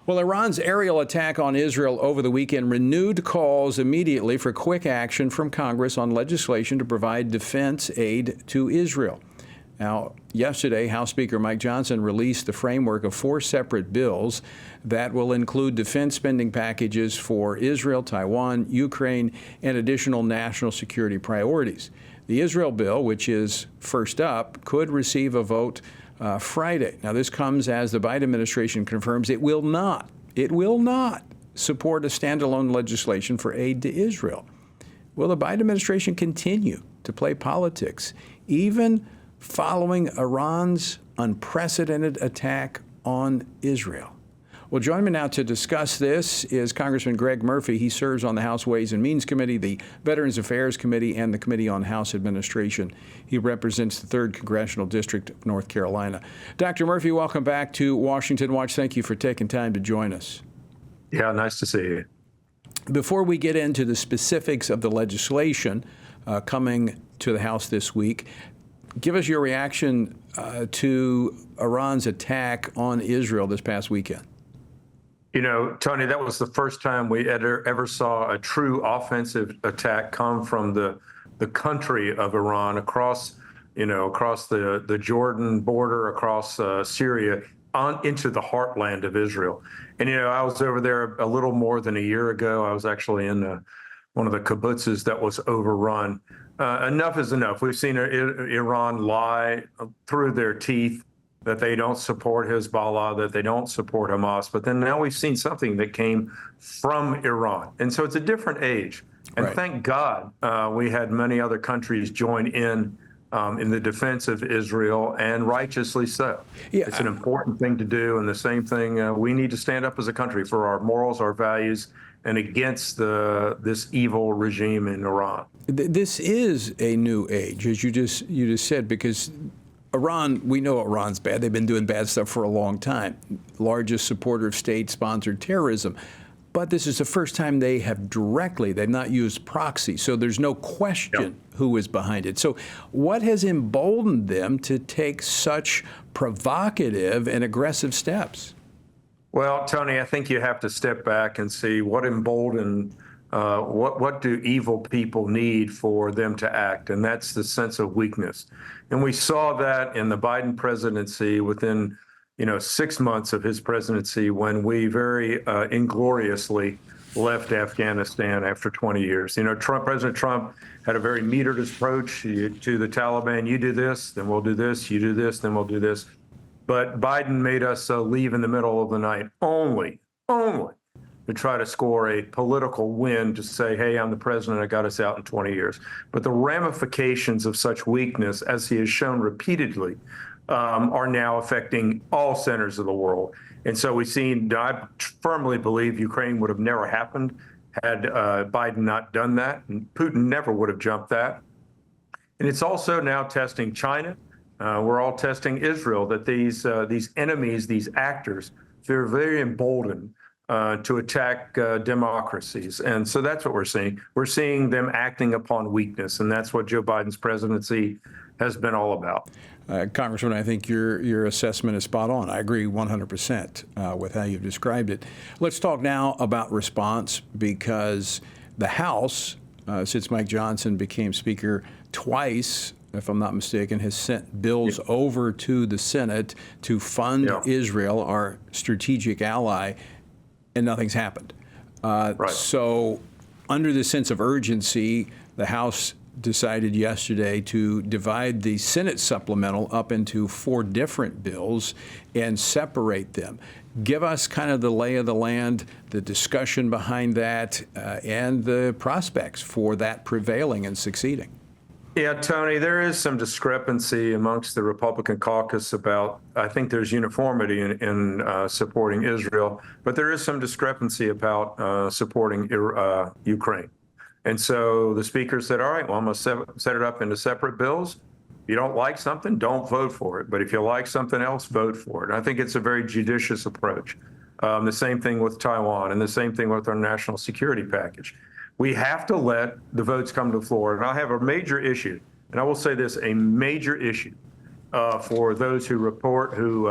Well, Iran's aerial attack on Israel over the weekend renewed calls immediately for quick action from Congress on legislation to provide defense aid to Israel. Now, yesterday, House Speaker Mike Johnson released the framework of 4 separate bills that will include defense spending packages for Israel, Taiwan, Ukraine, and additional national security priorities. The Israel bill, which is first up, could receive a vote Friday. Now, this comes as the Biden administration confirms it will not support a standalone legislation for aid to Israel. Will the Biden administration continue to play politics, even following Iran's unprecedented attack on Israel? Well, joining me now to discuss this is Congressman Greg Murphy. He serves on the House Ways and Means Committee, the Veterans Affairs Committee, and the Committee on House Administration. He represents the 3rd Congressional District of North Carolina. Dr. Murphy, welcome back to Washington Watch. Thank you for taking time to join us. Yeah, nice to see you. Before we get into the specifics of the legislation coming to the House this week, give us your reaction to Iran's attack on Israel this past weekend. You know, Tony, that was the first time we ever saw a true offensive attack come from the country of Iran across the Jordan border, across Syria, into the heartland of Israel. And, I was over there a little more than a year ago. I was actually in one of the kibbutzes that was overrun. Enough is enough. We've seen Iran lie through their teeth that they don't support Hezbollah, that they don't support Hamas. But then now we've seen something that came from Iran. And so it's a different age. And Thank God we had many other countries join in the defense of Israel, and righteously so. Yeah. It's an important thing to do. And the same thing, we need to stand up as a country for our morals, our values, and against this evil regime in Iran. This is a new age, as you just said, because Iran, we know Iran's bad. They've been doing bad stuff for a long time. Largest supporter of state-sponsored terrorism. But this is the first time they've not used proxy. So there's no question who is behind it. So what has emboldened them to take such provocative and aggressive steps? Well, Tony, I think you have to step back and see what emboldened, what do evil people need for them to act? And that's the sense of weakness. And we saw that in the Biden presidency within, 6 months of his presidency, when we very ingloriously left Afghanistan after 20 years. President Trump had a very metered approach to the Taliban. You do this, then we'll do this. You do this, then we'll do this. But Biden made us leave in the middle of the night only to try to score a political win, to say, hey, I'm the president, I got us out in 20 years. But the ramifications of such weakness, as he has shown repeatedly, are now affecting all centers of the world. And so I firmly believe Ukraine would have never happened had Biden not done that, and Putin never would have jumped that. And it's also now testing China. We're all testing Israel, that these enemies, these actors, they're very emboldened to attack democracies. And so that's what we're seeing. We're seeing them acting upon weakness, and that's what Joe Biden's presidency has been all about. Congressman, I think your assessment is spot on. I agree 100% with how you've described it. Let's talk now about response, because the House, since Mike Johnson became Speaker twice, if I'm not mistaken, has sent bills over to the Senate to fund Israel, our strategic ally, and nothing's happened. So under the sense of urgency, the House decided yesterday to divide the Senate supplemental up into 4 different bills and separate them. Give us kind of the lay of the land, the discussion behind that, and the prospects for that prevailing and succeeding. Yeah, Tony, there is some discrepancy amongst the Republican caucus about, I think there's uniformity in supporting Israel, but there is some discrepancy about supporting Ukraine. And so the speaker said, all right, well, I'm going to set it up into separate bills. If you don't like something, don't vote for it. But if you like something else, vote for it. And I think it's a very judicious approach. The same thing with Taiwan, and the same thing with our national security package. We have to let the votes come to the floor. And I have a major issue, and I will say this, a major issue for those who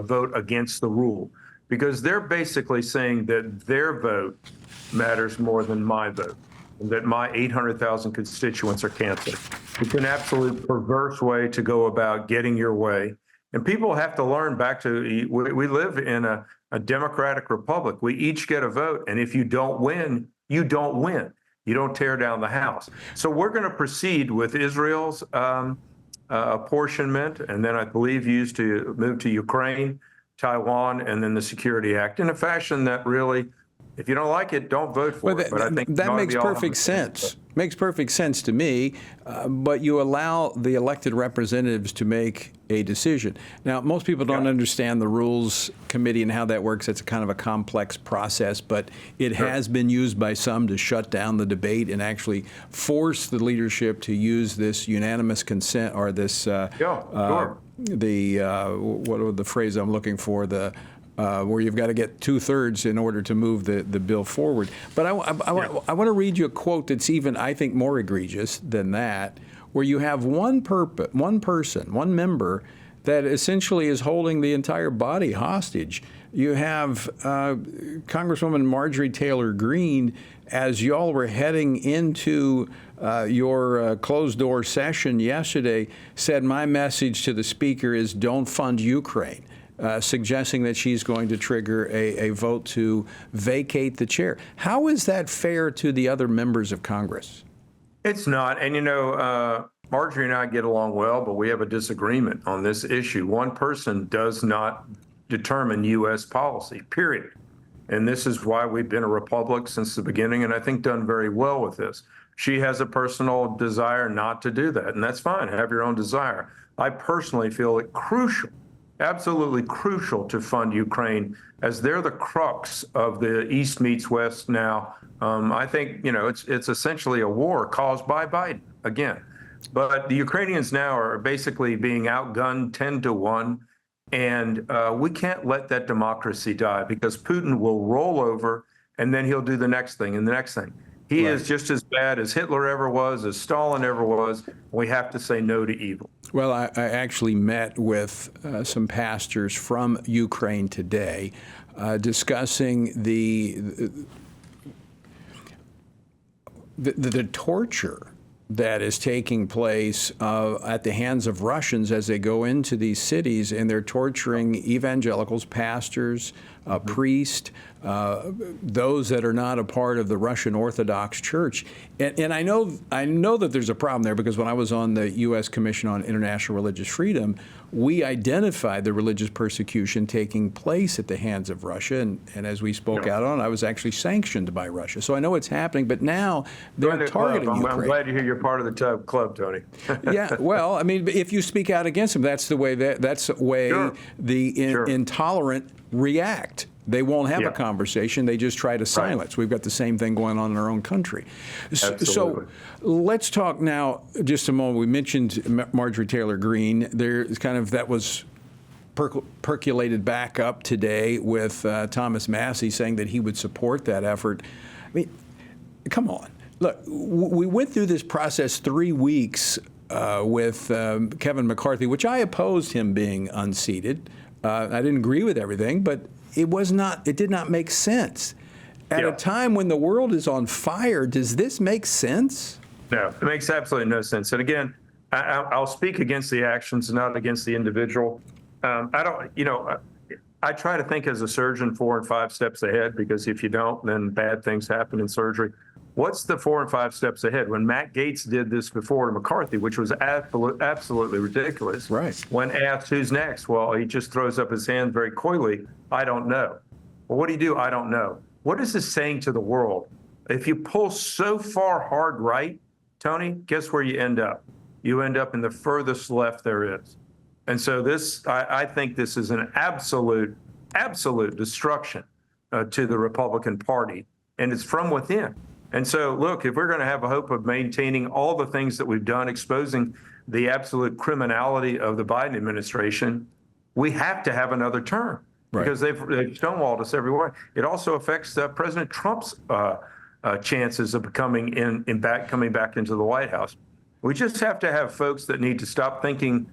vote against the rule. because they're basically saying that their vote matters more than my vote, and that my 800,000 constituents are canceled. It's an absolute perverse way to go about getting your way. And people have to learn back to, we live in a democratic republic. We each get a vote. And if you don't win, you don't win. You don't tear down the house. So we're going to proceed with Israel's apportionment, and then I believe used to move to Ukraine, Taiwan, and then the Security Act in a fashion that really, if you don't like it, don't vote for it. But I think that makes perfect sense. Makes perfect sense to me, but you allow the elected representatives to make a decision. Now, most people don't understand the Rules Committee and how that works. It's a kind of a complex process, but it has been used by some to shut down the debate and actually force the leadership to use this unanimous consent, or this, what are the phrase I'm looking for, where you've got to get 2/3 in order to move the bill forward. But I want to read you a quote that's even, I think, more egregious than that, where you have one member that essentially is holding the entire body hostage. You have Congresswoman Margery Taylor Greene, as y'all were heading into your closed-door session yesterday, said, "My message to the Speaker is don't fund Ukraine." Suggesting that she's going to trigger a vote to vacate the chair. How is that fair to the other members of Congress? It's not. And, Margery and I get along well, but we have a disagreement on this issue. One person does not determine U.S. policy, period. And this is why we've been a republic since the beginning, and I think done very well with this. She has a personal desire not to do that, and that's fine. Have your own desire. I personally feel it crucial, absolutely crucial, to fund Ukraine, as they're the crux of the East meets West now. I think, it's essentially a war caused by Biden again. But the Ukrainians now are basically being outgunned 10-1. And we can't let that democracy die, because Putin will roll over and then he'll do the next thing and the next thing. He is just as bad as Hitler ever was, as Stalin ever was. We have to say no to evil. Well, I actually met with some pastors from Ukraine today discussing the torture that is taking place at the hands of Russians as they go into these cities, and they're torturing evangelicals, pastors, priests, those that are not a part of the Russian Orthodox Church. And I know that there's a problem there, because when I was on the U.S. Commission on International Religious Freedom, we identified the religious persecution taking place at the hands of Russia. And as we spoke out on, I was actually sanctioned by Russia. So I know it's happening, but now they're targeting Ukraine. I'm glad to hear you're part of the club, Tony. Yeah, well, I mean, if you speak out against them, that's the way the intolerant react. They won't have a conversation. They just try to silence. We've got the same thing going on in our own country. So let's talk now just a moment. We mentioned Margery Taylor Greene. That was percolated back up today with Thomas Massie saying that he would support that effort. I mean, come on. Look, we went through this process 3 weeks with Kevin McCarthy, which I opposed him being unseated. I didn't agree with everything, but it did not make sense. At a time when the world is on fire, does this make sense? No, it makes absolutely no sense. And again, I'll speak against the actions, not against the individual. I try to think as a surgeon 4 and 5 steps ahead, because if you don't, then bad things happen in surgery. What's the 4 and 5 steps ahead? When Matt Gaetz did this before to McCarthy, which was absolutely ridiculous. Right. When asked who's next, well, he just throws up his hand very coyly. I don't know. Well, what do you do? I don't know. What is this saying to the world? If you pull so far hard right, Tony, guess where you end up? You end up in the furthest left there is. And so I think this is an absolute destruction to the Republican Party, and it's from within. And so, look, if we're going to have a hope of maintaining all the things that we've done, exposing the absolute criminality of the Biden administration, we have to have another term, because they've stonewalled us everywhere. It also affects President Trump's chances of coming back into the White House. We just have to have folks that need to stop thinking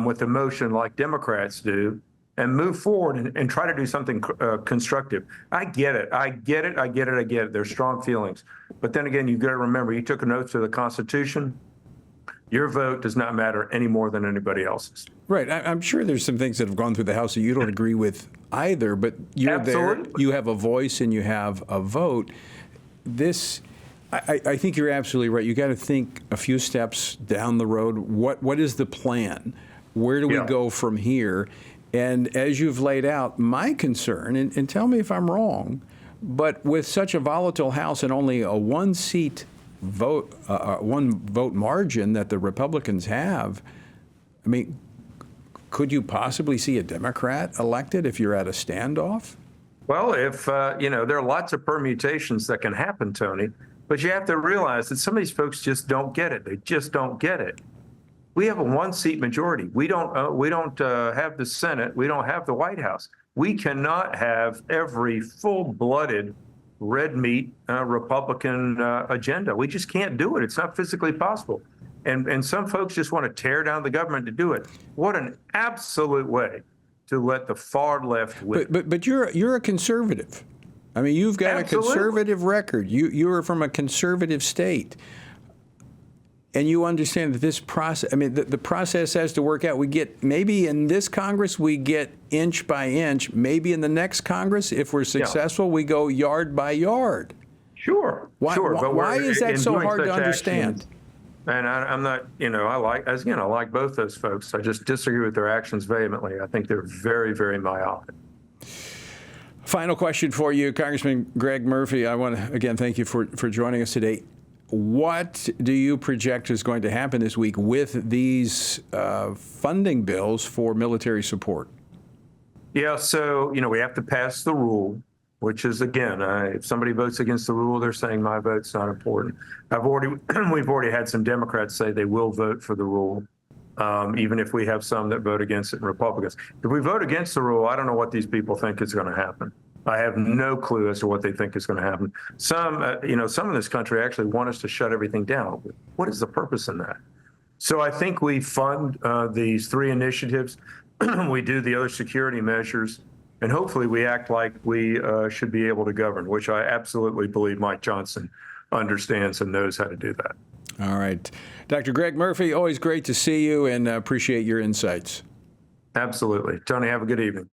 with emotion like Democrats do, and move forward and try to do something constructive. I get it. I get it. I get it. I get it. There's strong feelings. But then again, you've got to remember, you took an oath to the Constitution. Your vote does not matter any more than anybody else's. Right. I'm sure there's some things that have gone through the House that you don't agree with either, but you're Absolutely. there, you have a voice and you have a vote. I think you're absolutely right. You got to think a few steps down the road. What is the plan? Where do we go from here? And as you've laid out, my concern, and tell me if I'm wrong, but with such a volatile House and only a one vote margin that the Republicans have, I mean, could you possibly see a Democrat elected if you're at a standoff? Well, if, there are lots of permutations that can happen, Tony, but you have to realize that some of these folks just don't get it. They just don't get it. We have a one-seat majority. We don't have the Senate. We don't have the White House. We cannot have every full-blooded red meat Republican agenda. We just can't do it. It's not physically possible. And some folks just want to tear down the government to do it. What an absolute way to let the far left win. But you're a conservative. I mean, you've got Absolutely. a conservative record. You are from a conservative state. And you understand that this process, I mean, the process has to work out. We get, maybe in this Congress, we get inch by inch. Maybe in the next Congress, if we're successful, we go yard by yard. Sure, Why, but why is that so hard to understand? And I'm not, I like both those folks. I just disagree with their actions vehemently. I think they're very, very myopic. Final question for you, Congressman Greg Murphy. I want to, again, thank you for joining us today. What do you project is going to happen this week with these funding bills for military support? Yeah, so, we have to pass the rule, which is, again, if somebody votes against the rule, they're saying my vote's not important. We've already had some Democrats say they will vote for the rule, even if we have some that vote against it and Republicans. If we vote against the rule, I don't know what these people think is going to happen. I have no clue as to what they think is going to happen. Some in this country actually want us to shut everything down. What is the purpose in that? So I think we fund these three initiatives. We do the other security measures, and hopefully we act like we should be able to govern, which I absolutely believe Mike Johnson understands and knows how to do that. All right. Dr. Greg Murphy, always great to see you and appreciate your insights. Absolutely. Tony, have a good evening.